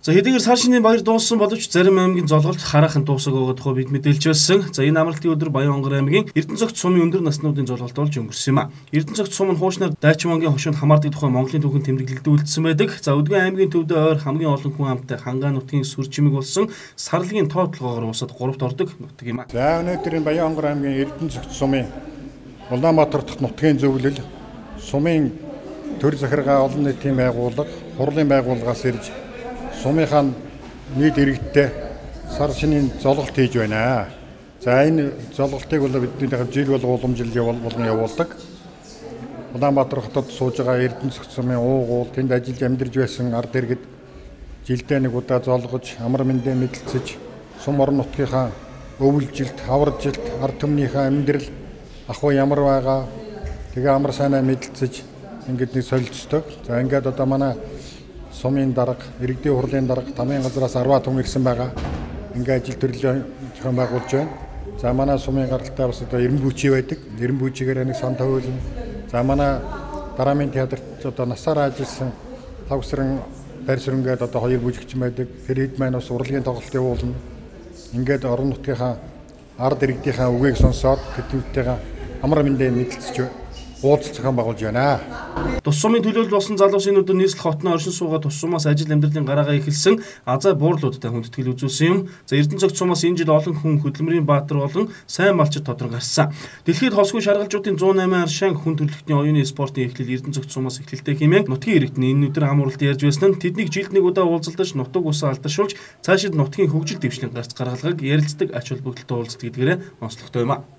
За хэдийгээр сар шинийн баяр дууссан боловч зарим аймгийн золголт хараахан дуусаг байгаа тухай бид мэдээлж байсан. За энэ амралтын өдөр Баян-Онгор аймгийн Эрдэнэцогт сумын өндөр наснуудын золголт болж өнгөрсөн юм а. Эрдэнэцогт сум нь хуучнаар Дайчмангийн хошуунд хамаардаг тухай Монголын түүхэнд тэмдэглэлд үлдсэн байдаг. За Өдгөө аймгийн төвдөө ойр хамгийн олон хүн амтай Хангаа нутгийн сүр чимэг болсон сарлагын тоотлогоор уусаад 3-т ордог нутаг юм а. За өнөөдөр Баян-Онгор аймгийн Эрдэнэцогт сумын Улаанбаатар дахь нутгийн зөвлөл сумын төр захиргаа олон нийтийн байгууллага, хурлын байгууллагаас ирж сумынхаа нийт иргэдтэй сар шинийн золголт хийж байна. За энэ золголтыг бол бидний жил болго уламжил болгон явуулдаг. Улаанбаатар хотод сууж байгаа Эрдэнэцогт сумын уугуул тэнд ажиллаж амьдарч байсан ард иргэд жилдээ нэг удаа золгож, амар мэндэ мэдлцэж, сум орон нутгийнхаа өвөлжилт, хаваржилт, ард түмнийхээ амьдрал ахуй ямар байгаа тэгээ амар сайнаа мэдлцэж ингээд нэг солилцдог. За ингээд одоо манай сумын дарга, иргэдийн хурлын дарга тамийн газраас 10 хүн ирсэн байгаа. Ингээд ажил төрлөө зохион байгуулж байна. За манай сумын гаралтай бас одоо эрен бүчий байдаг. Эрен бүчигээр нэг сан тавиулна. За манай дараамын театрт одоо насаараа ажилласан тавсран барьсрынгээд одоо 2 бүжигчин байдаг. Тэр хэд маань бас урлагийн тоглолт явуулна. Ингээд орон нутгийнхаа ард иргэдийнхаа үгийг сонсоод тэднийтэйгээ амар мэндэ мэдлцэж уулзалт зохион байгуулж байна. Тус сумын төлөөлөл болсон залуусны өдөр нийслэл хотноо оршин суугаад тус сумаас ажил амьдралын гараагаа эхэлсэн азаа буурлуудтай хүндэтгэл үзүүлсэн юм. За Эрдэнэцогт сумаас энэ жил олон хүн хөдөлмөрийн баатар болон сайн малчид тодрон гарсан. Дэлхийд хосгүй шаргалжуудын 108 аршаан хүн төрөлхтний оюуны спортын эхлэл Эрдэнэцогт сумаас эхэлтэй хэмээн нутгийн иргэдний энэ өдөр ам уралт ярьж байсан нь тэднийг жилд нэг удаа уулзалтаж нутаг усаа алдаршуулж цаашид нутгийн хөгжил дэвшлийн гарц гаргалгааг ярилцдаг ач холбогдолтой уулзалт гэдгээрээ онцлогтой юм а.